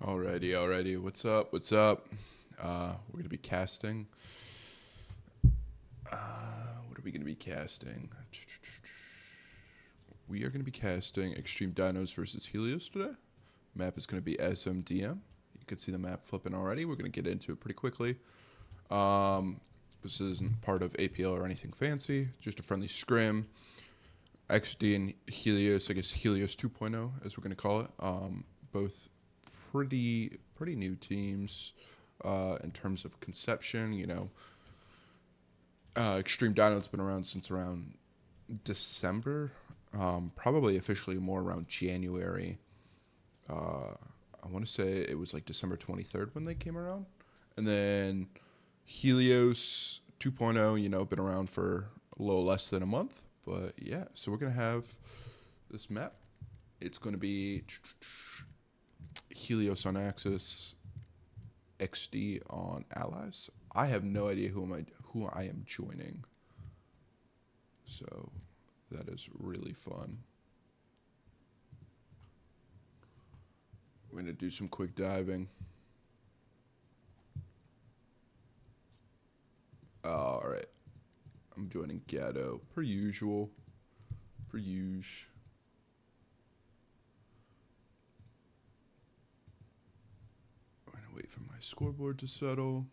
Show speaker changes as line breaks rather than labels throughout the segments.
Alrighty. What's up? We're gonna be casting. What are we gonna be casting? We are gonna be casting Extreme Dinos versus Helios today. Map is gonna be SMDM. You can see the map flipping already. We're gonna get into it pretty quickly. This isn't part of APL or anything fancy. Just a friendly scrim. XD and Helios, I guess Helios 2.0 as we're gonna call it. Both pretty new teams in terms of conception. Extreme Dino's been around since around December, probably officially more around January. I want to say it was like December 23rd when they came around, and then Helios 2.0, been around for a little less than a month. But yeah, so we're gonna have this map. It's gonna be Helios on Axis, XD on Allies. I have no idea who I am joining. So that is really fun. We're gonna do some quick diving. All right, I'm joining Gatto per usual. Wait for my scoreboard to settle.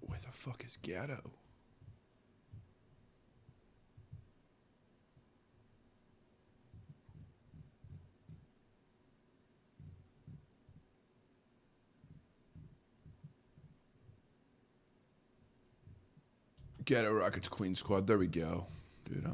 Where the fuck is Gatto? Gatto Rockets Queen Squad. There we go, dude.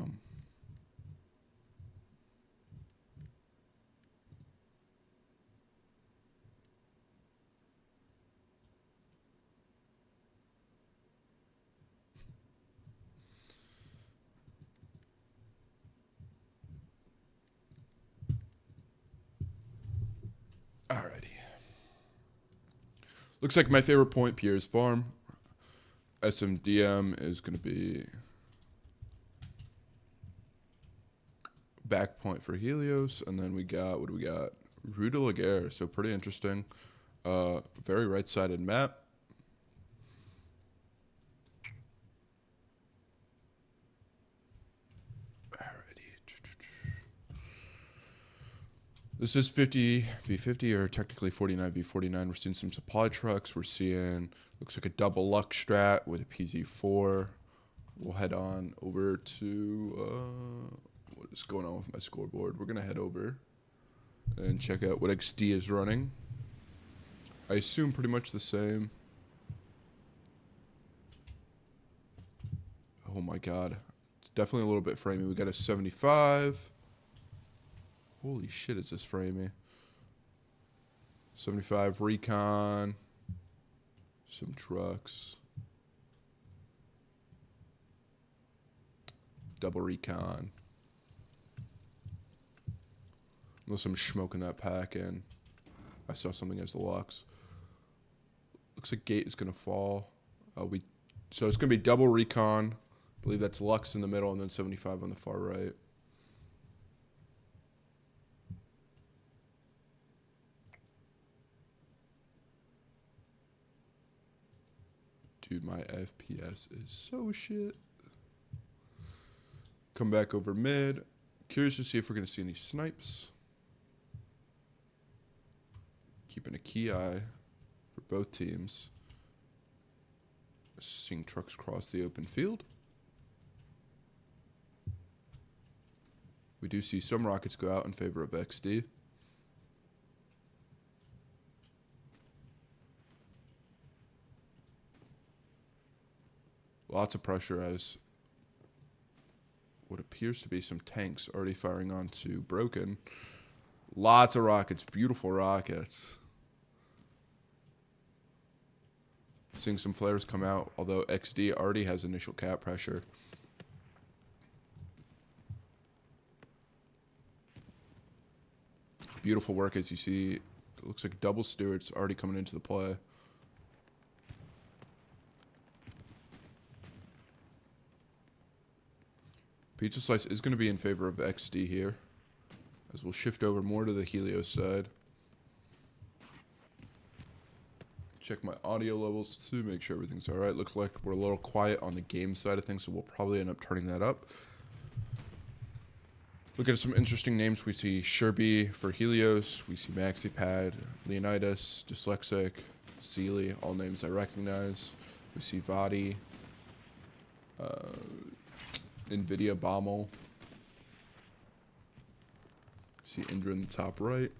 Alrighty. Looks like my favorite point, Pierre's Farm. SMDM is going to be back point for Helios. And then what do we got? Rue de la Guerre. So pretty interesting. Very right-sided map. This is 50 v 50, or technically 49 v 49. We're seeing some supply trucks. We're seeing, looks like a double luck strat with a PZ4. We'll head on over to, what is going on with my scoreboard? We're going to head over and check out what XD is running. I assume pretty much the same. Oh my god. It's definitely a little bit framey. We got a 75. Holy shit, is this framey? 75 recon. Some trucks. Double recon. Unless I'm smoking that pack in. I saw something as the Lux. Looks like gate is going to fall. So it's going to be double recon. I believe that's Lux in the middle and then 75 on the far right. Dude, my FPS is so shit. Come back over mid. Curious to see if we're going to see any snipes. Keeping a key eye for both teams. Seeing trucks cross the open field. We do see some rockets go out in favor of XD. Lots of pressure as what appears to be some tanks already firing onto Broken. Lots of rockets, beautiful rockets. Seeing some flares come out, although XD already has initial cap pressure. Beautiful work as you see. It looks like double Stewart's already coming into the play. Pizza Slice is going to be in favor of XD here, as we'll shift over more to the Helios side. Check my audio levels to make sure everything's alright. Looks like we're a little quiet on the game side of things, so we'll probably end up turning that up. Look at some interesting names. We see Sherby for Helios. We see MaxiPad, Leonidas, Dyslexic, Sealy, all names I recognize. We see Vadi, NVIDIA Bommel. See Indra in the top right.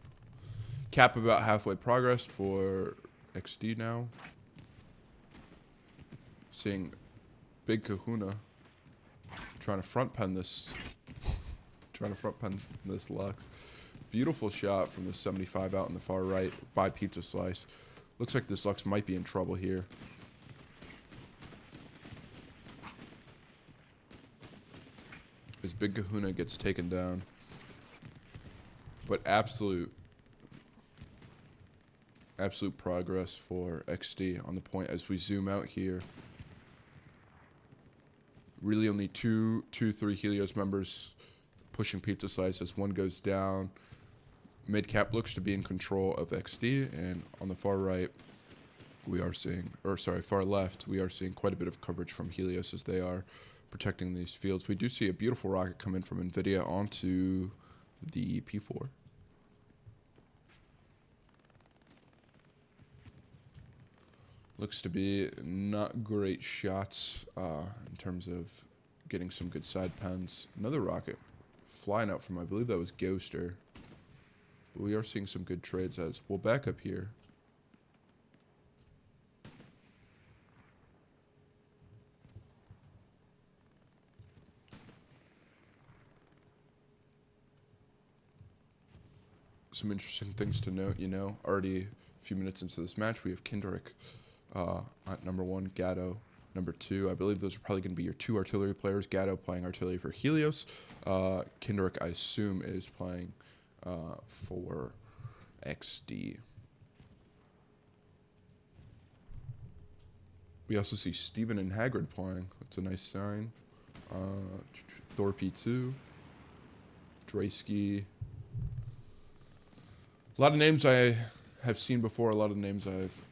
Cap about halfway progressed for XD now. Seeing Big Kahuna trying to front pen this. Lux. Beautiful shot from the 75 out in the far right by Pizza Slice. Looks like this Lux might be in trouble here. As Big Kahuna gets taken down. But absolute progress for XD on the point as we zoom out here. Really only three Helios members pushing Pizza Slice as one goes down. Mid cap looks to be in control of XD, and on the far right we are seeing, far left, we are seeing quite a bit of coverage from Helios as they are protecting these fields. We do see a beautiful rocket come in from NVIDIA onto the P4. Looks to be not great shots in terms of getting some good side pens. Another rocket flying out from, I believe that was Ghoster. But we are seeing some good trades as we'll back up here. Some interesting things to note, already a few minutes into this match, we have Kendrick at number 1, Gatto number 2. I believe those are probably going to be your 2 artillery players. Gatto playing artillery for Helios. Kendrick, I assume, is playing for XD. We also see Steven and Hagrid playing. That's a nice sign. Thor P2. Draysky. A lot of names I have seen before. A lot of names I've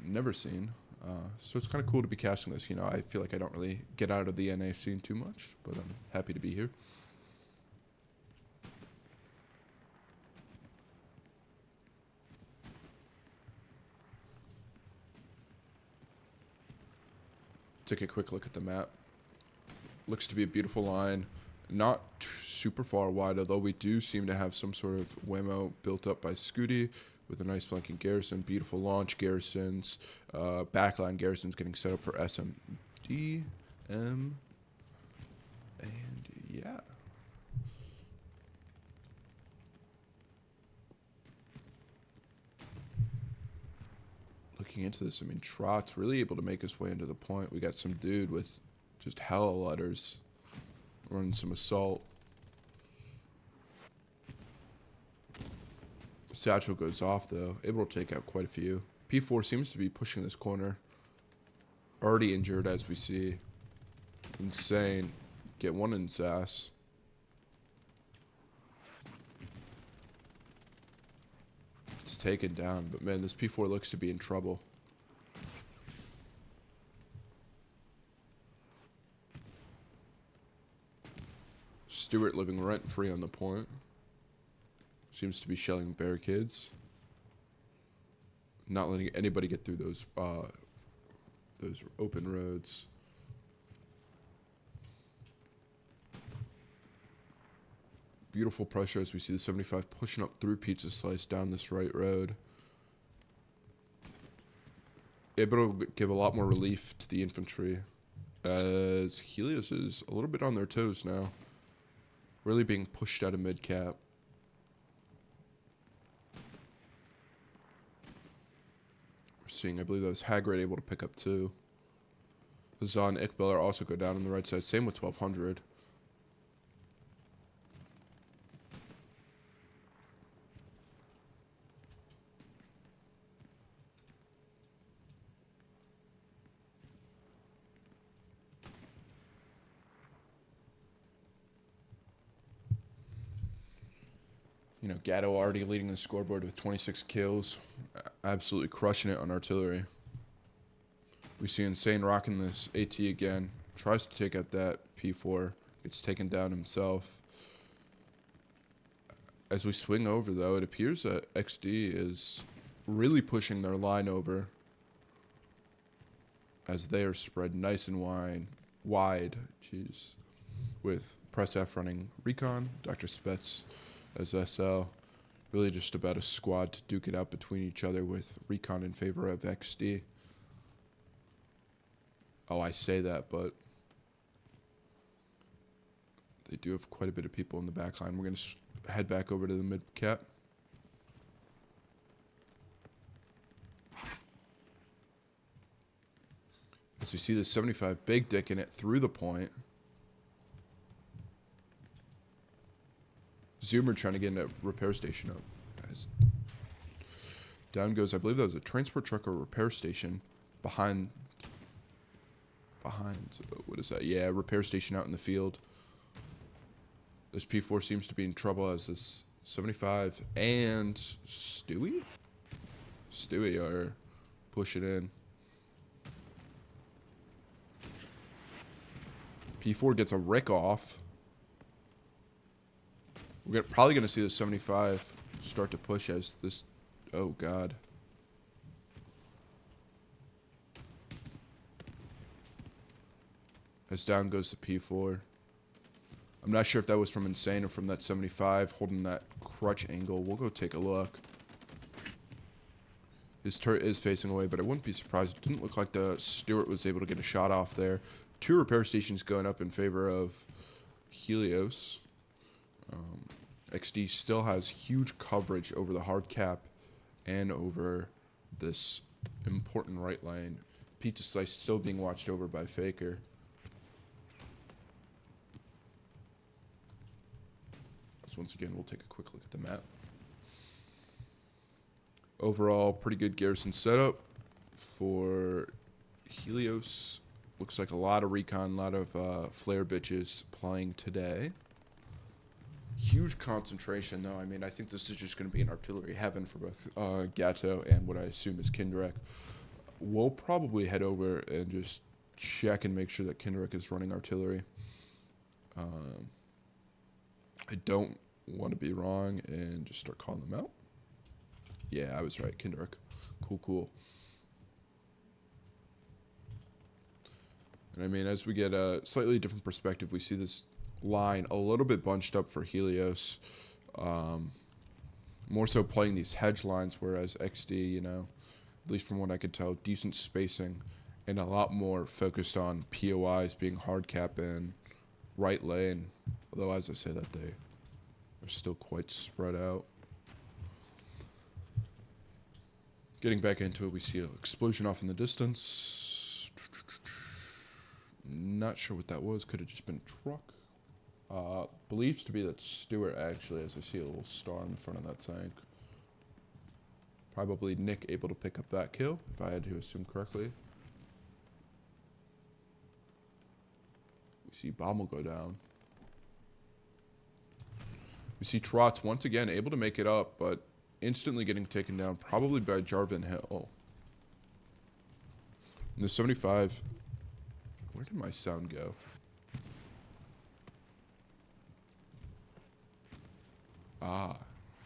never seen. So it's kind of cool to be casting this. I feel like I don't really get out of the NA scene too much, but I'm happy to be here. Take a quick look at the map. Looks to be a beautiful line. Not super far wide, although we do seem to have some sort of whammo built up by Scooty with a nice flanking Garrison. Beautiful launch Garrisons. Backline Garrisons getting set up for SMDM. And yeah. Looking into this, Trot's really able to make his way into the point. We got some dude with just hella letters running some assault. Satchel goes off, though. Able to take out quite a few. P4 seems to be pushing this corner. Already injured, as we see. Insane. Get one in Sass. It's taken down, but man, this P4 looks to be in trouble. Stewart living rent-free on the point. Seems to be shelling barricades. Not letting anybody get through those open roads. Beautiful pressure as we see the 75 pushing up through Pizza Slice down this right road. Able to give a lot more relief to the infantry as Helios is a little bit on their toes now. Really being pushed out of mid-cap. We're seeing, I believe that was Hagrid able to pick up 2. Zahn and Iqbal are also go down on the right side. Same with 1200. Gatto already leading the scoreboard with 26 kills. Absolutely crushing it on artillery. We see Insane rocking this AT again. Tries to take out that P4. Gets taken down himself. As we swing over, though, it appears that XD is really pushing their line over, as they are spread nice and wide. Jeez. With Press F running Recon, Dr. Spets as SL. Really just about a squad to duke it out between each other, with Recon in favor of XD. Oh, I say that, but they do have quite a bit of people in the back line. We're going to head back over to the mid-cap. As we see the 75 big dick in it through the point. Zoomer trying to get in a repair station up. As down goes, I believe that was a transport truck or repair station behind, what is that? Yeah, repair station out in the field. This P4 seems to be in trouble, as this 75 and Stewie are pushing in. P4 gets a Rick off. We're probably going to see the 75 start to push as this... Oh, God. As down goes the P4. I'm not sure if that was from Insane or from that 75 holding that crutch angle. We'll go take a look. His turret is facing away, but I wouldn't be surprised. It didn't look like the Stewart was able to get a shot off there. 2 repair stations going up in favor of Helios. XD still has huge coverage over the hard cap and over this important right lane. Pizza Slice still being watched over by Faker. So once again, we'll take a quick look at the map. Overall, pretty good garrison setup for Helios. Looks like a lot of recon, a lot of flare bitches playing today. Huge concentration, though. I mean, I think this is just going to be an artillery heaven for both Gatto and what I assume is Kinderek. We'll probably head over and just check and make sure that Kinderek is running artillery. I don't want to be wrong and just start calling them out. Yeah, I was right. Kinderek. Cool, cool. And I mean, as we get a slightly different perspective, we see this line a little bit bunched up for Helios. More so playing these hedge lines, whereas XD, at least from what I could tell, decent spacing and a lot more focused on POIs being hard cap in right lane. Although, as I say that, they are still quite spread out. Getting back into it, we see an explosion off in the distance. Not sure what that was. Could have just been a truck. Believes to be that Stewart, actually, as I see a little star in the front of that tank. Probably Nick able to pick up that kill, if I had to assume correctly. We see Bomb will go down. We see Trots once again able to make it up, but instantly getting taken down, probably by Jarvan Hill. And the 75... Where did my sound go? Ah,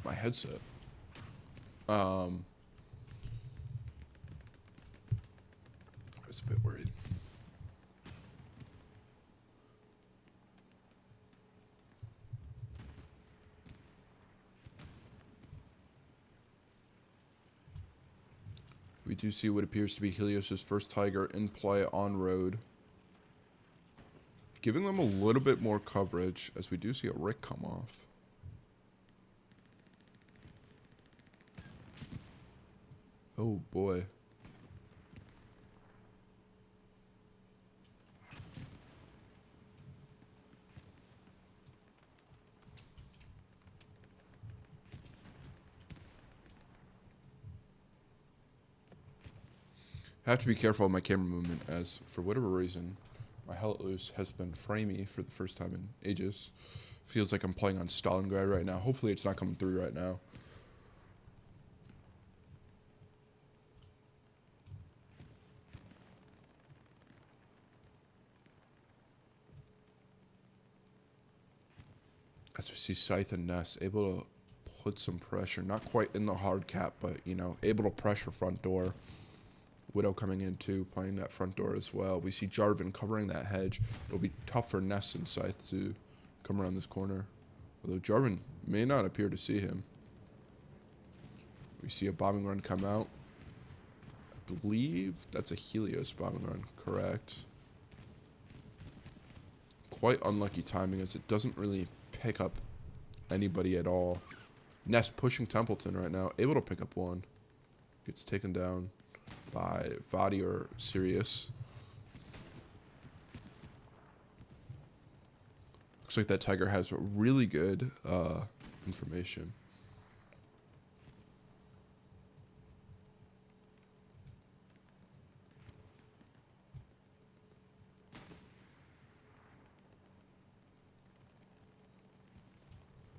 my headset. I was a bit worried. We do see what appears to be Helios' first Tiger in play on road. Giving them a little bit more coverage, as we do see a Rick come off. Oh boy. I have to be careful of my camera movement, as for whatever reason, my Helios has been framey for the first time in ages. Feels like I'm playing on Stalingrad right now. Hopefully it's not coming through right now. As we see Scythe and Ness able to put some pressure. Not quite in the hard cap, but, you know, able to pressure front door. Widow coming in too, playing that front door as well. We see Jarvan covering that hedge. It'll be tough for Ness and Scythe to come around this corner. Although Jarvan may not appear to see him. We see a bombing run come out. I believe that's a Helios bombing run, correct. Quite unlucky timing as it doesn't really pick up anybody at all. Ness pushing Templeton right now, able to pick up one. Gets taken down by Vadi or Sirius. Looks like that Tiger has really good information.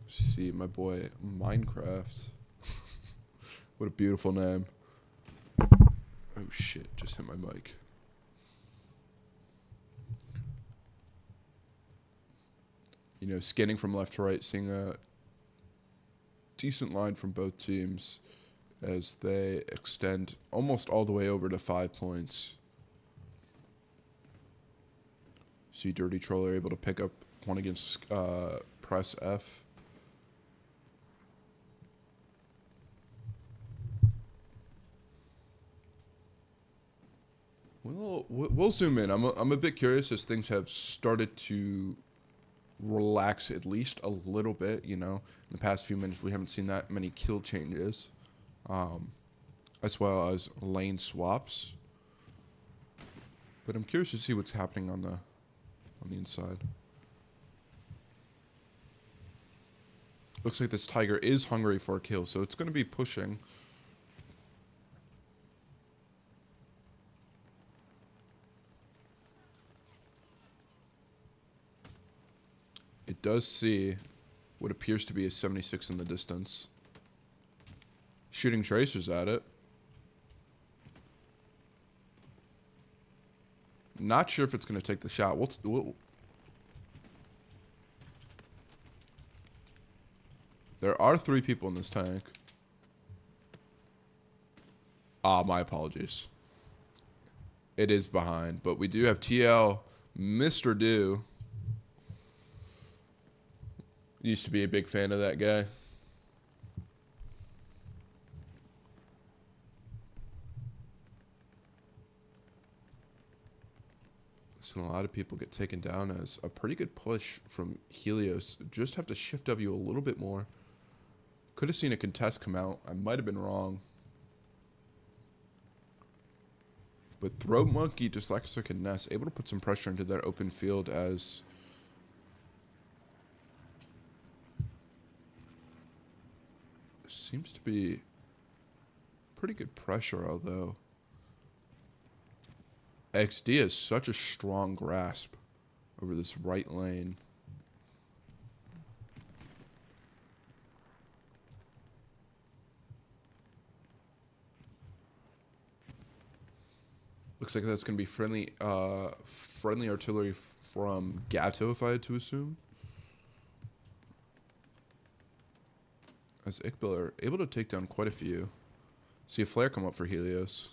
See my boy Minecraft. What a beautiful name. Oh shit, just hit my mic. You know, scanning from left to right, seeing a decent line from both teams as they extend almost all the way over to 5 points. See Dirty Troller able to pick up one against Press F. We'll zoom in. I'm a bit curious as things have started to relax at least a little bit. You know, in the past few minutes we haven't seen that many kill changes, as well as lane swaps. But I'm curious to see what's happening on the inside. Looks like this Tiger is hungry for a kill, so it's going to be pushing. It does see what appears to be a 76 in the distance. Shooting tracers at it. Not sure if it's going to take the shot. There are 3 people in this tank. Ah, my apologies. It is behind, but we do have TL, Mr. Do. Used to be a big fan of that guy. Seen a lot of people get taken down as a pretty good push from Helios. Just have to shift W a little bit more. Could have seen a contest come out. I might have been wrong. But Throat Monkey, Dyslexic, and Ness able to put some pressure into that open field as seems to be pretty good pressure, although XD has such a strong grasp over this right lane. Looks like that's going to be friendly artillery from Gatto, if I had to assume. As Iqbal are able to take down quite a few. See a flare come up for Helios.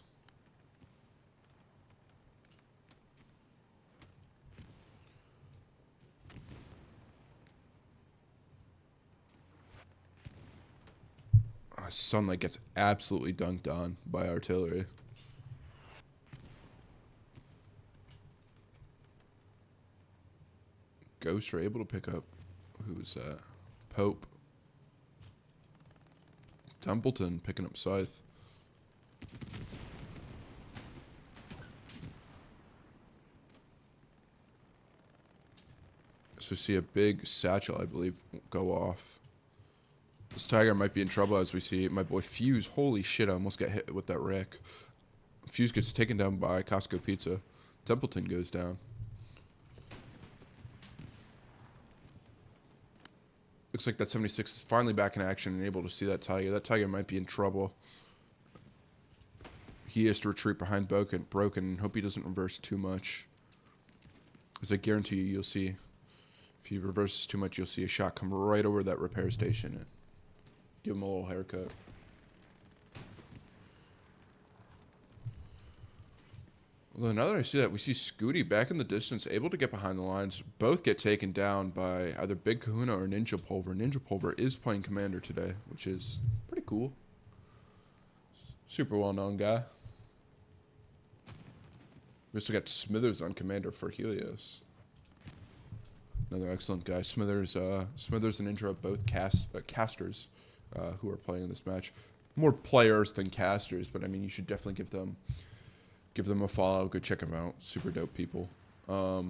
Sunlight gets absolutely dunked on by artillery. Ghosts are able to pick up, who was that? Pope. Templeton picking up Scythe. So see a big satchel, I believe, go off. This Tiger might be in trouble as we see my boy Fuse. Holy shit, I almost got hit with that wreck. Fuse gets taken down by Costco Pizza. Templeton goes down. Looks like that 76 is finally back in action and able to see that Tiger. That Tiger might be in trouble. He has to retreat behind Broken. Hope he doesn't reverse too much. As I guarantee you, you'll see. If he reverses too much, you'll see a shot come right over that repair station and give him a little haircut. Well, now that I see that, we see Scooty back in the distance, able to get behind the lines. Both get taken down by either Big Kahuna or Ninja Pulver. Ninja Pulver is playing Commander today, which is pretty cool. Super well-known guy. We still got Smithers on Commander for Helios. Another excellent guy. Smithers and Ninja are both casters who are playing in this match. More players than casters, but I mean, you should definitely give them a follow. Go check them out. Super dope people. I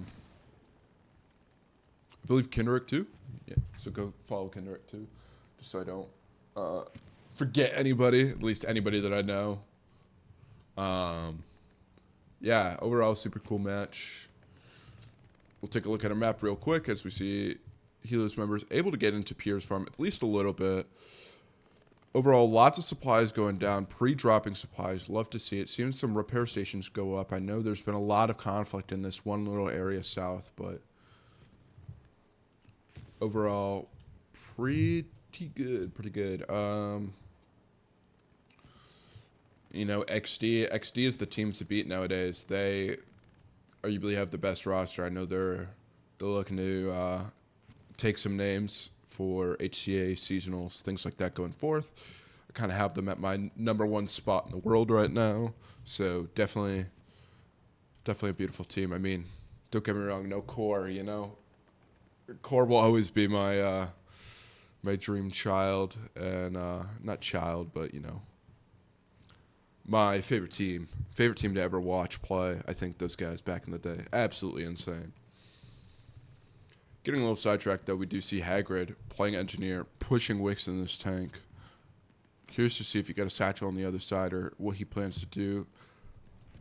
believe Kendrick too. Yeah, so go follow Kendrick too, just so I don't forget anybody. At least anybody that I know. Yeah, overall super cool match. We'll take a look at a map real quick as we see Helios members able to get into Pier's farm at least a little bit. Overall, lots of supplies going down, pre-dropping supplies. Love to see it. Seeing some repair stations go up. I know there's been a lot of conflict in this one little area south, but overall, pretty good. Pretty good. You know, XD is the team to beat nowadays. They arguably have the best roster. I know they're looking to take some names for HCA seasonals, things like that going forth. I kind of have them at my #1 spot in the world right now. So definitely a beautiful team. I mean, don't get me wrong, no Core, you know. Core will always be my my dream child, and not child, but you know, my favorite team to ever watch play. I think those guys back in the day, absolutely insane. Getting a little sidetracked, though, we do see Hagrid playing Engineer, pushing Wix in this tank. Curious to see if he got a satchel on the other side or what he plans to do.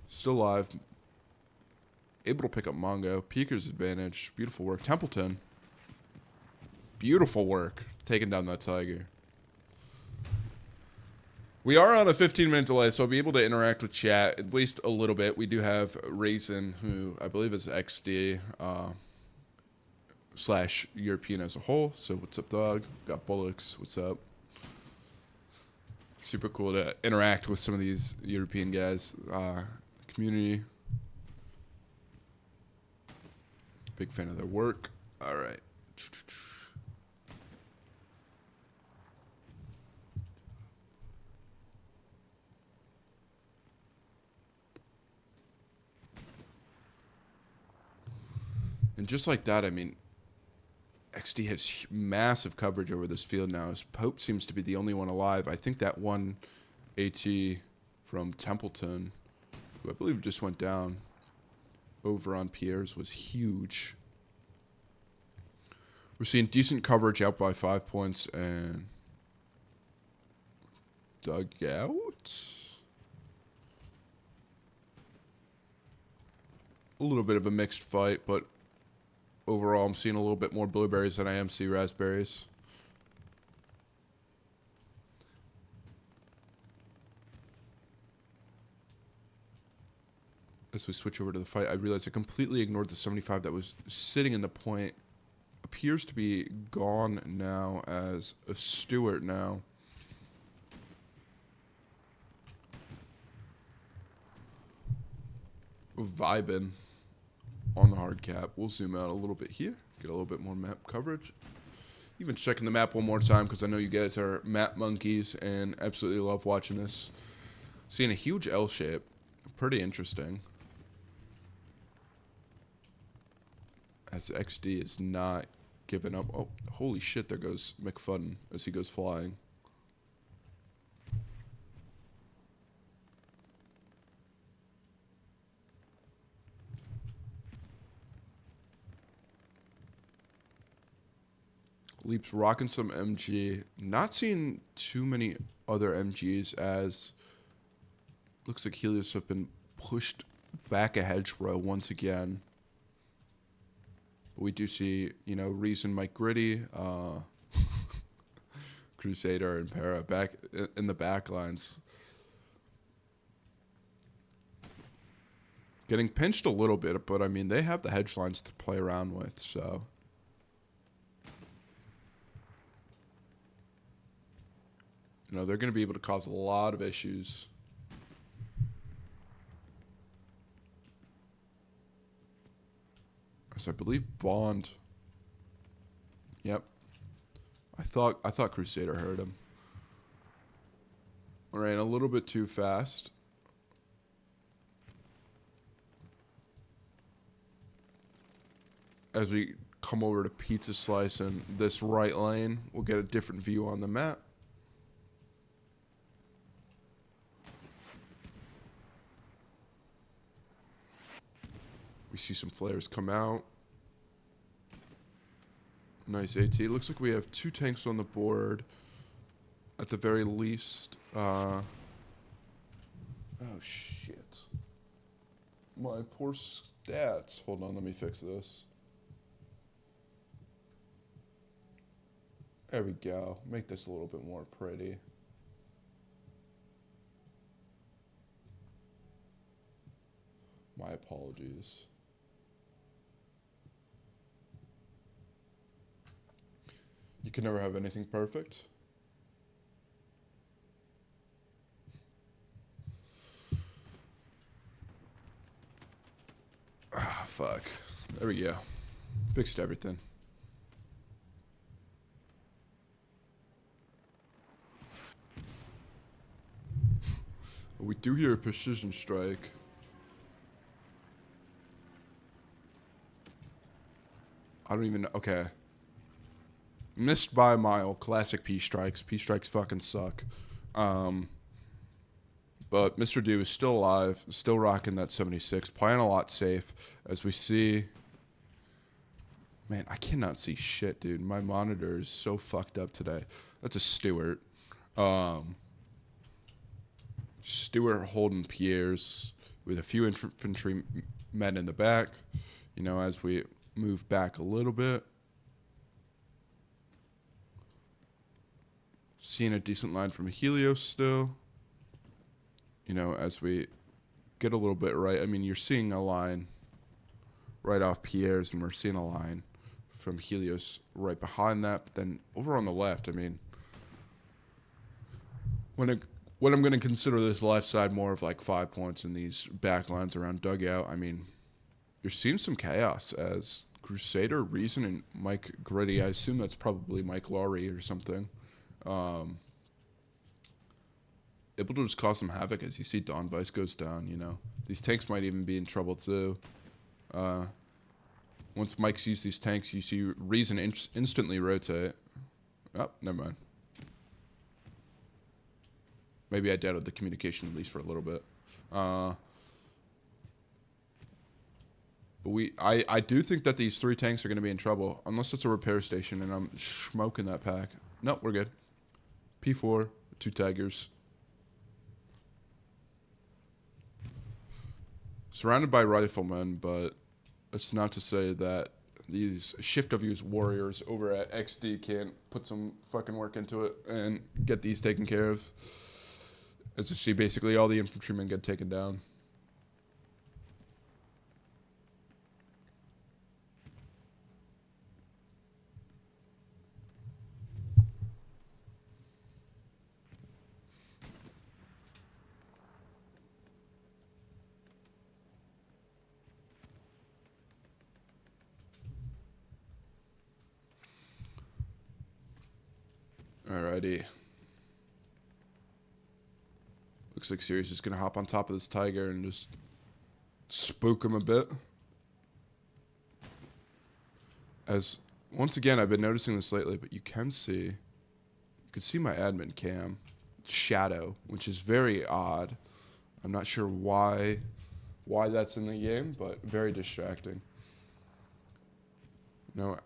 Still alive. Able to pick up Mongo. Peeker's advantage. Beautiful work. Templeton. Beautiful work. Taking down that Tiger. We are on a 15-minute delay, so I'll be able to interact with chat at least a little bit. We do have Raisin, who I believe is XD. / European as a whole. So what's up, dog? Got Bullocks. What's up? Super cool to interact with some of these European guys. Community. Big fan of their work. All right. And just like that, I mean, XD has massive coverage over this field now, as Pope seems to be the only one alive. I think that one AT from Templeton, who I believe just went down over on Pierre's, was huge. We're seeing decent coverage out by 5 points and dugout. A little bit of a mixed fight, but overall, I'm seeing a little bit more blueberries than I am see raspberries. As we switch over to the fight, I realized I completely ignored the 75 that was sitting in the point. Appears to be gone now as a Stewart now. Vibin on the hard cap. We'll zoom out a little bit here, get a little bit more map coverage. Even checking the map one more time because I know you guys are map monkeys and absolutely love watching this. Seeing a huge L shape, pretty interesting. As XD is not giving up. Oh, holy shit, there goes McFudden as he goes flying. Leaps rocking some MG. Not seeing too many other MGs as looks like Helios have been pushed back a hedgerow once again. But we do see, you know, Reason, Mike Gritty, Crusader and Para back in the back lines. Getting pinched a little bit, but I mean, they have the hedge lines to play around with, so. You know, they're going to be able to cause a lot of issues. So I believe Bond. Yep. I thought Crusader heard him. All right, a little bit too fast. As we come over to Pizza Slice in this right lane, we'll get a different view on the map. We see some flares come out. Nice AT. Looks like we have 2 tanks on the board. At the very least. Oh, shit. My poor stats. Hold on, let me fix this. There we go. Make this a little bit more pretty. My apologies. You can never have anything perfect. Ah, fuck. There we go. Fixed everything. We do hear a precision strike. I don't even know. Okay. Missed by a mile. Classic P strikes. P strikes fucking suck. But Mr. D is still alive. Still rocking that 76. Playing a lot safe. As we see. Man, I cannot see shit, dude. My monitor is so fucked up today. That's a Stewart. Stewart holding Pierre's with a few infantry men in the back. You know, as we move back a little bit. Seeing a decent line from Helios still. You know, as we get a little bit right. I mean, you're seeing a line right off Pierre's, and we're seeing a line from Helios right behind that. But then over on the left, I mean, when I'm going to consider this left side more of like 5 points in these back lines around dugout, I mean, you're seeing some chaos as Crusader, Reason, and Mike Gritty. I assume that's probably Mike Laurie or something. Able to just cause some havoc as you see Don Vice goes down, you know. These tanks might even be in trouble too. Once Mike sees these tanks, you see Reason instantly rotate. Oh, never mind. Maybe I doubted the communication at least for a little bit. But I do think that these 3 tanks are going to be in trouble. Unless it's a repair station and I'm smoking that pack. Nope, we're good. P4, 2 Tigers. Surrounded by riflemen, but it's not to say that these shift of use warriors over at XD can't put some fucking work into it and get these taken care of. As you see, basically all the infantrymen get taken down. Alrighty. Looks like Sirius is going to hop on top of this Tiger and just spook him a bit. As, once again, I've been noticing this lately, but you can see my admin cam shadow, which is very odd. I'm not sure why that's in the game, but very distracting. You know,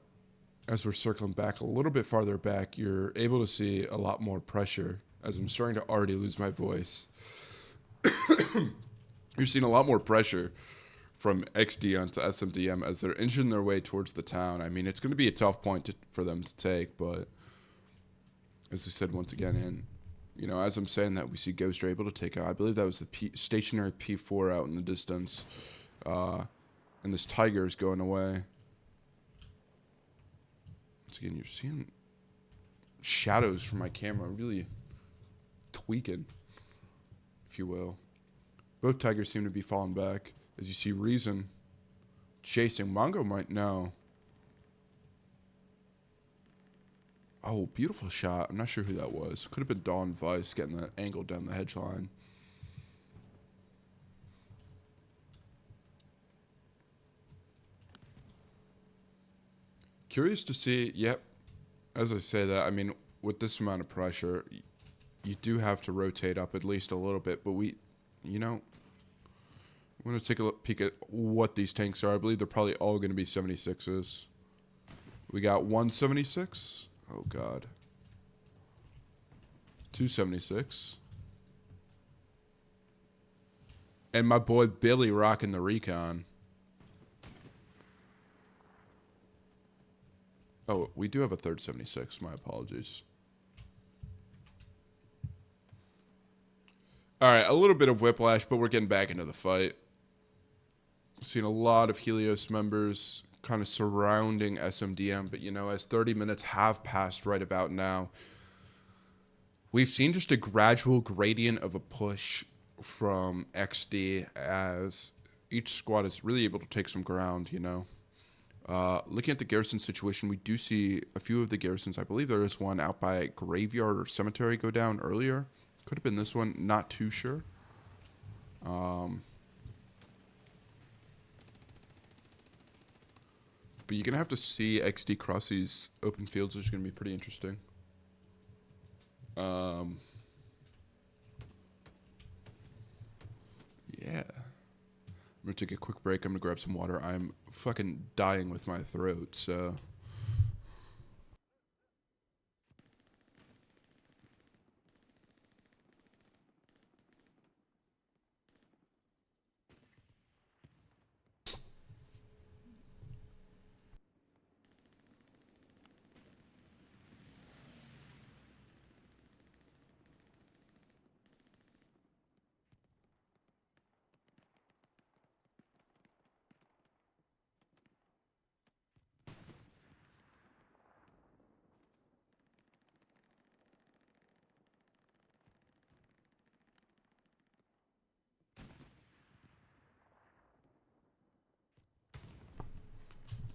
as we're circling back a little bit farther back, you're able to see a lot more pressure as I'm starting to already lose my voice. You're seeing a lot more pressure from XD onto SMDM as they're inching their way towards the town. I mean, it's going to be a tough point for them to take, but as I said once again, and as I'm saying that, we see Ghost are able to take out. I believe that was the stationary P4 out in the distance, and this Tiger is going away. Once again, you're seeing shadows from my camera really tweaking, if you will. Both Tigers seem to be falling back. As you see Reason chasing. Mongo might know. Oh, beautiful shot. I'm not sure who that was. Could have been Dawn Vice getting that angle down the hedge line. Curious to see. Yep. As I say that, I mean, with this amount of pressure, you do have to rotate up at least a little bit. But we're going to take a peek at what these tanks are. I believe they're probably all going to be 76s. We got 176. Oh, God. 276. And my boy Billy rocking the Recon. Oh, we do have a third 76. My apologies. All right, a little bit of whiplash, but we're getting back into the fight. Seeing a lot of Helios members kind of surrounding SMDM, but as 30 minutes have passed right about now, we've seen just a gradual gradient of a push from XD as each squad is really able to take some ground, Looking at the garrison situation, we do see a few of the garrisons. I believe there is one out by Graveyard or Cemetery go down earlier. Could have been this one, not too sure. But you're going to have to see XD cross these open fields, which is going to be pretty interesting. Yeah. I'm going to take a quick break. I'm going to grab some water. I'm fucking dying with my throat, so...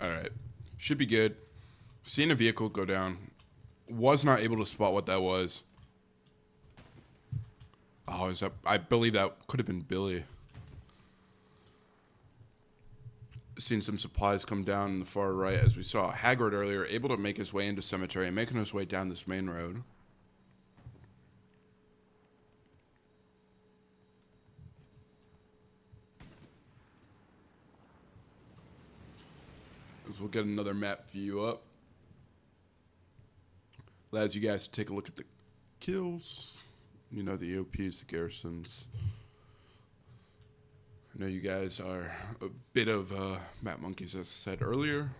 All right. Should be good. Seeing a vehicle go down. Was not able to spot what that was. Oh, is that... I believe that could have been Billy. Seeing some supplies come down in the far right, as we saw Haggard earlier, able to make his way into Cemetery and making his way down this main road. As we'll get another map view up. Allows you guys to take a look at the kills. The OPs, the garrisons. I know you guys are a bit of map monkeys, as I said earlier.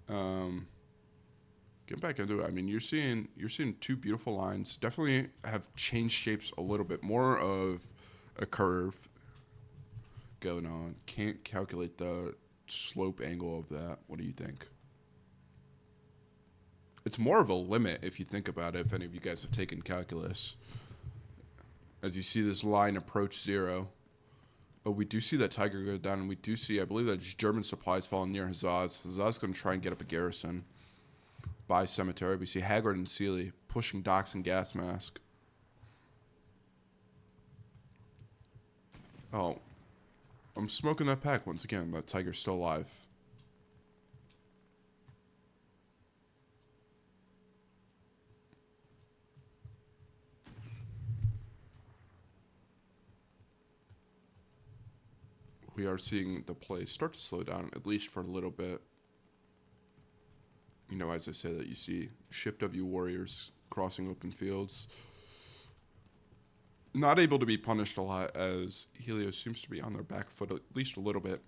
Get back into it. I mean, you're seeing two beautiful lines. Definitely have changed shapes a little bit. More of a curve going on. Can't calculate the slope angle of that. What do you think? It's more of a limit if you think about it, if any of you guys have taken calculus. As you see this line approach zero. But we do see that Tiger go down, and we do see, I believe that German supplies falling near Huzzah's. Huzzah's going to try and get up a garrison by Cemetery. We see Haggard and Sealy pushing docks and gas mask. Oh, I'm smoking that pack once again. That Tiger's still alive. We are seeing the play start to slow down, at least for a little bit. As I say that, you see shift of you warriors crossing open fields. Not able to be punished a lot, as Helios seems to be on their back foot at least a little bit.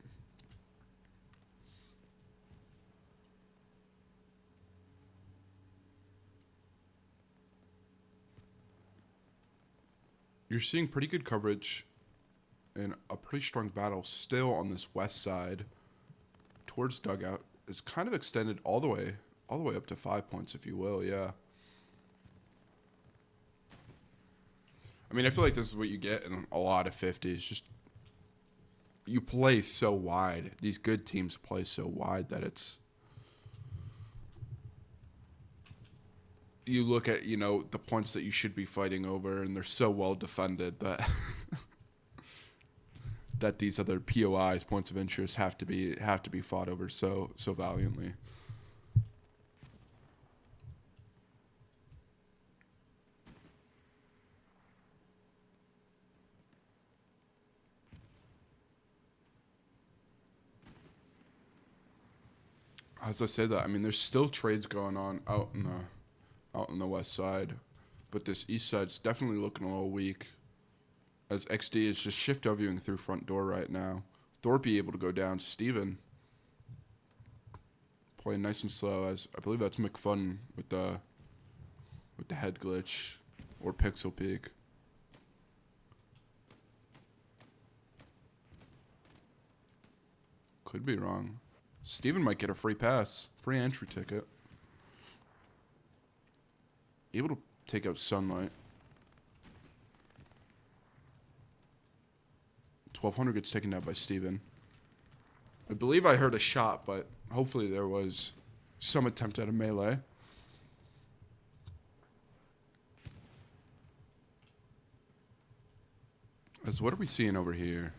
you're seeing pretty good coverage and a pretty strong battle still on this west side towards dugout. It's kind of extended all the way up to 5 points, if you will. Yeah. I mean, I feel like this is what you get in a lot of 50s. Just you play so wide. These good teams play so wide that it's. You look at, the points that you should be fighting over, and they're so well defended that that these other POIs, points of interest, have to be fought over so valiantly. As I say that, I mean, there's still trades going on out in the west side, but this east side's definitely looking a little weak. As XD is just shift Wing through front door right now. Thorpe able to go down. Steven playing nice and slow, as I believe that's McFun with the head glitch or pixel peak. Could be wrong. Steven might get a free pass, free entry ticket. Able to take out Sunlight. 1200 gets taken down by Steven. I believe I heard a shot, but hopefully there was some attempt at a melee. As what are we seeing over here?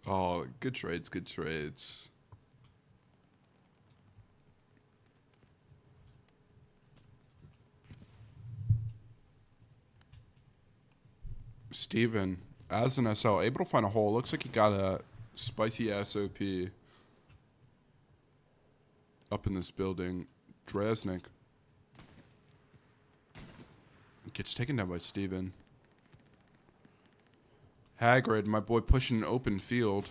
Oh, good trades, good trades. Steven, as an SL, able to find a hole. Looks like he got a spicy SOP up in this building. Dresnik gets taken down by Steven. Hagrid, my boy, pushing an open field.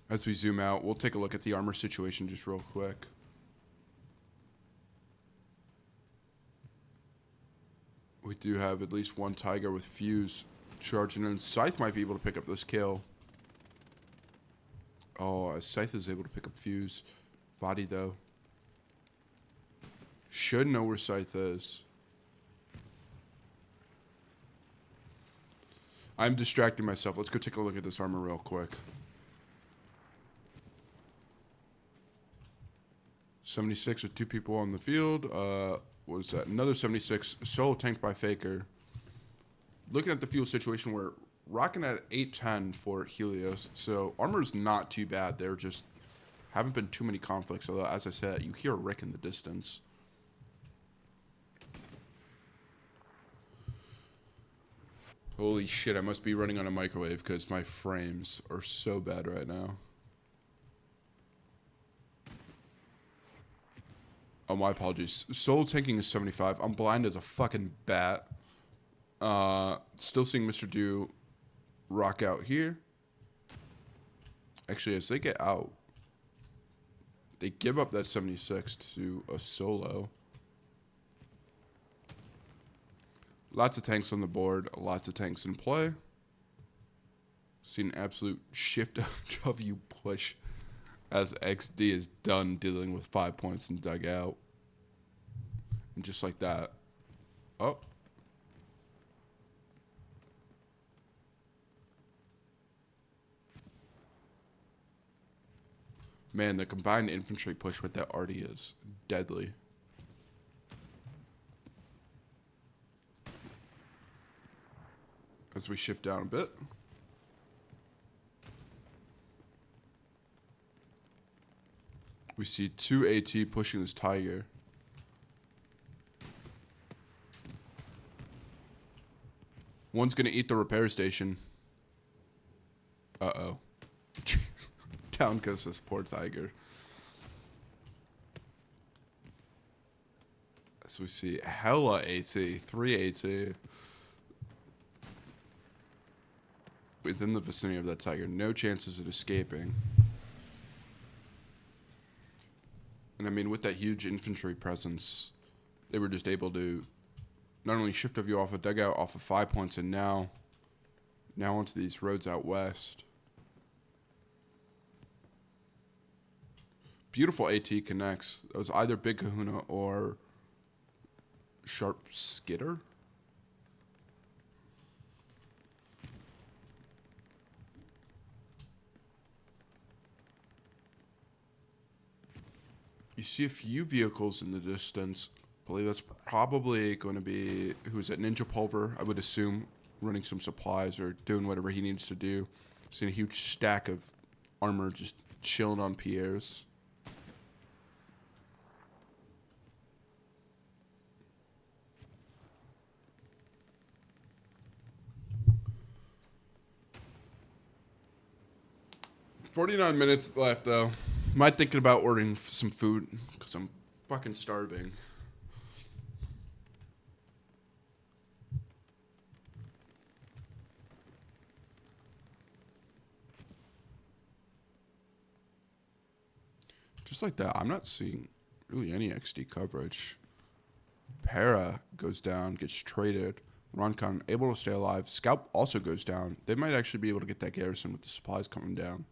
As we zoom out, we'll take a look at the armor situation just real quick. We do have at least one Tiger with Fuse charging in. Scythe might be able to pick up this kill. Oh, Scythe is able to pick up Fuse. Vadi, though, should know where Scythe is. I'm distracting myself. Let's go take a look at this armor real quick. 76 with two people on the field. What is that? Another 76 solo tanked by Faker. Looking at the fuel situation, we're rocking at 810 for Helios. So armor's not too bad. There just haven't been too many conflicts. Although, as I said, you hear Rick in the distance. Holy shit, I must be running on a microwave because my frames are so bad right now. Oh, my apologies. Solo tanking is 75. I'm blind as a fucking bat. Still seeing Mr. Do rock out here. Actually, as they get out, they give up that 76 to a solo. Lots of tanks on the board. Lots of tanks in play. See an absolute shift of W push as XD is done dealing with 5 points and dug out. And just like that. Oh. Man, the combined infantry push with that Artie is deadly. As we shift down a bit. We see two AT pushing this Tiger. One's going to eat the repair station. Uh-oh. Down goes this poor Tiger. As we see hella AT, 3 AT. within the vicinity of that tiger. No chances of escaping. And I mean, with that huge infantry presence, they were just able to not only shift a view off a dugout, off of 5 points, and now onto these roads out west. Beautiful AT connects. It was either Big Kahuna or Sharp Skitter. You see a few vehicles in the distance. I believe that's probably going to be, who's it, Ninja Pulver, I would assume, running some supplies or doing whatever he needs to do. Seeing a huge stack of armor just chilling on Pierre's. "49 minutes left, though. Am I thinking about ordering some food? Because I'm fucking starving." Just like that, I'm not seeing really any XD coverage. Para goes down, gets traded. Roncon able to stay alive. Scalp also goes down. They might actually be able to get that garrison with the supplies coming down.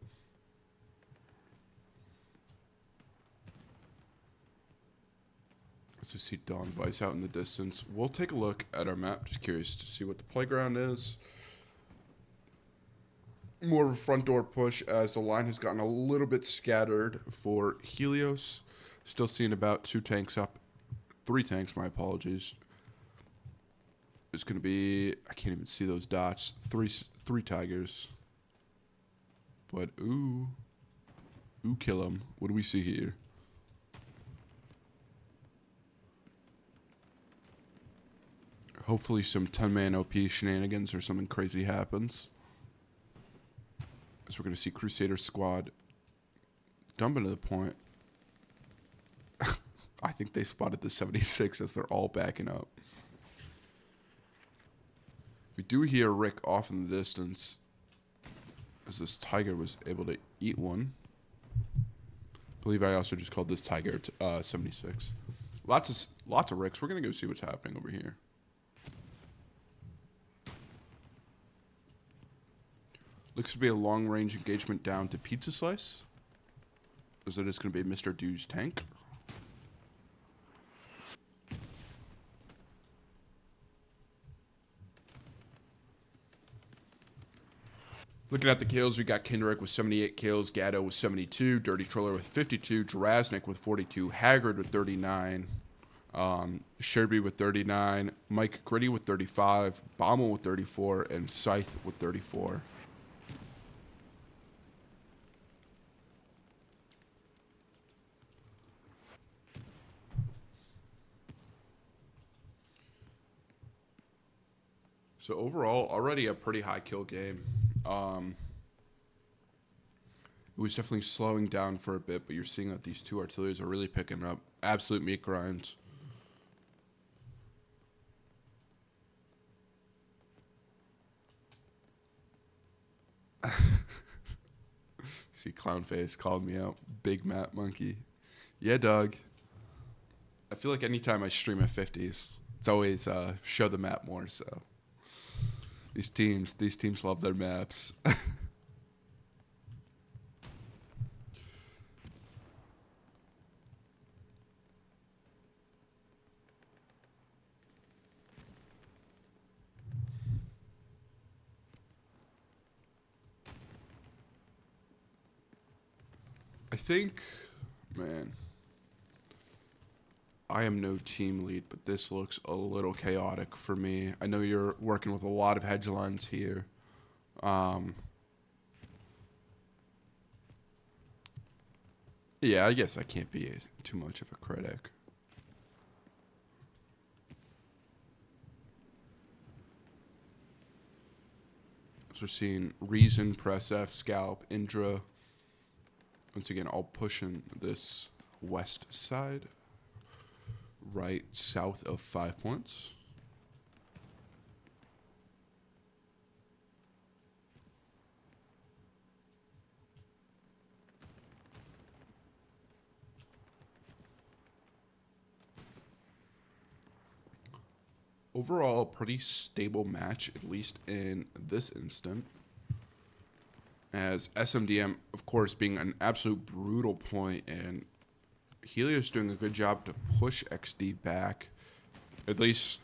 As we see Dawn Vice out in the distance, we'll take a look at our map. Just curious to see what the playground is. More of a front door push as the line has gotten a little bit scattered for Helios. Still seeing about 2 tanks up. 3 tanks, my apologies. It's going to be, I can't even see those dots. Three tigers. But, ooh, kill them. What do we see here? Hopefully some 10-man OP shenanigans or something crazy happens. As we're going to see Crusader Squad dumping to the point. I think they spotted the 76 as they're all backing up. We do hear Rick off in the distance as this tiger was able to eat one. I believe I also just called this tiger 76. Lots of Ricks. We're going to go see what's happening over here. Looks to be a long-range engagement down to Pizza Slice. Is it just going to be Mr. Dew's tank? Looking at the kills, we got Kendrick with 78 kills, Gatto with 72, Dirty Troller with 52, Drasnik with 42, Haggard with 39, Sherby with 39, Mike Gritty with 35, Bommel with 34, and Scythe with 34. So overall, already a pretty high kill game. It was definitely slowing down for a bit, but you're seeing that these two artilleries are really picking up. Absolute meat grinds. See, Clownface called me out. Big Matt Monkey. Yeah, Doug. I feel like anytime I stream at 50s, it's always show the map more, so. These teams love their maps. I think, man, I am no team lead, but this looks a little chaotic for me. I know you're working with a lot of hedgelines here. Yeah, I guess I can't be too much of a critic. So we're seeing Reason, Press F, Scalp, Indra. Once again, all pushing this west side. Right south of 5 points. Overall, pretty stable match, at least in this instant. As SMDM, of course, being an absolute brutal point, and Helios doing a good job to push XD back, at least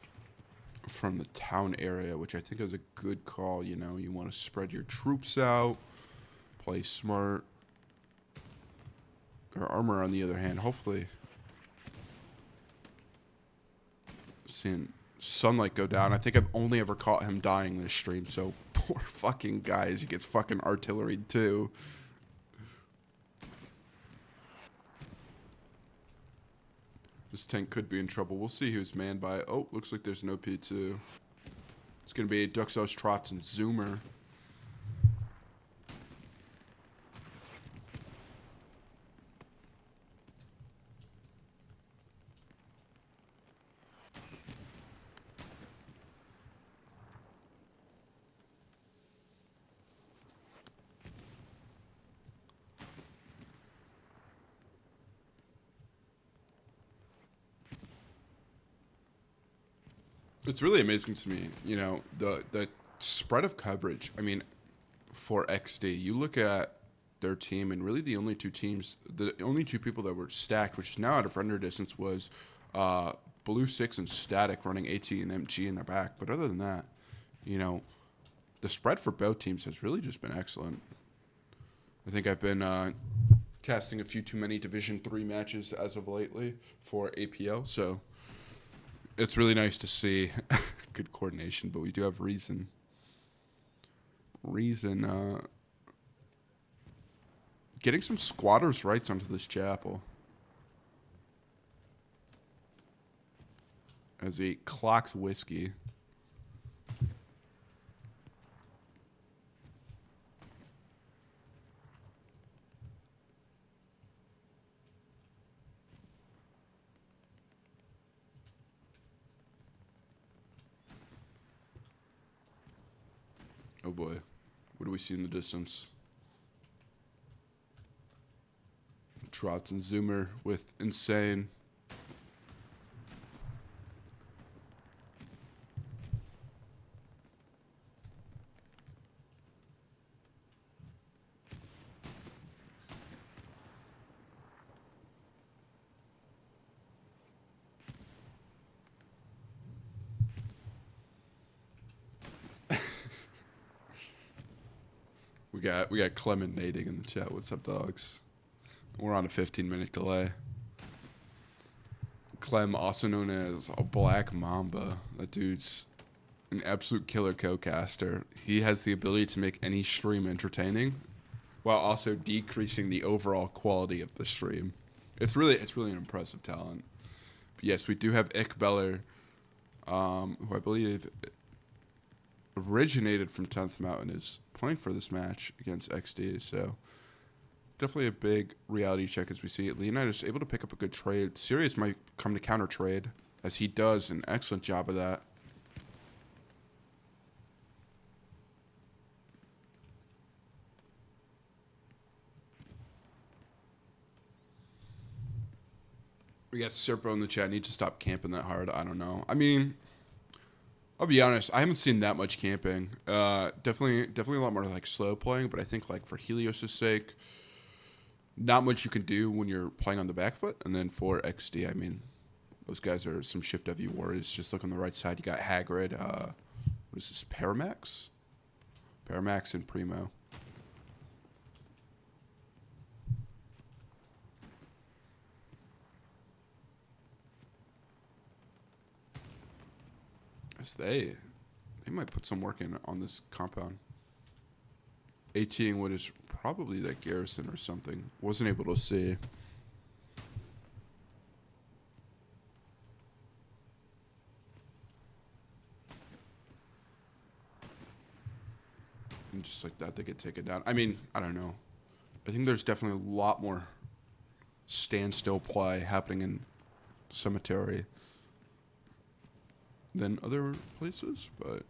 from the town area, which I think is a good call. You know, you want to spread your troops out, play smart. Our armor, on the other hand, hopefully seeing sunlight go down. I think I've only ever caught him dying this stream, so poor fucking guys. He gets fucking artilleried too. This tank could be in trouble. We'll see who's manned by. Oh, looks like there's an OP2. It's going to be Duxos, Trots, and Zoomer. It's really amazing to me, you know, the spread of coverage. I mean, for XD, you look at their team, and really the only two people that were stacked, which is now out of render distance, was Blue 6 and Static running AT and MG in their back. But other than that, you know, the spread for both teams has really just been excellent. I think I've been casting a few too many Division 3 matches as of lately for APL, so it's really nice to see good coordination, but we do have reason getting some squatters' rights onto this chapel as he clocks whiskey. Oh boy, what do we see in the distance? Trots and Zoomer with Insane. We got Clement nading in the chat. What's up, dogs? We're on a 15-minute delay. Clem, also known as a Black Mamba. That dude's an absolute killer co-caster. He has the ability to make any stream entertaining while also decreasing the overall quality of the stream. It's really an impressive talent. But yes, we do have Ick Beller, who I believe originated from 10th Mountain, is playing for this match against XD, so definitely a big reality check as we see it. Leonidas able to pick up a good trade. Sirius might come to counter trade, as he does an excellent job of that. We got Serpo in the chat. Need to stop camping that hard. I don't know. I mean, I'll be honest, I haven't seen that much camping. Definitely a lot more like slow playing, but I think like for Helios' sake, not much you can do when you're playing on the back foot. And then for XD, I mean, those guys are some shift heavy warriors. Just look on the right side. You got Hagrid. What is this? Paramax? Paramax and Primo. As they might put some work in on this compound. ATing what is probably that garrison or something. Wasn't able to see. And just like that, they get taken down. I mean, I don't know. I think there's definitely a lot more standstill play happening in Cemetery than other places, but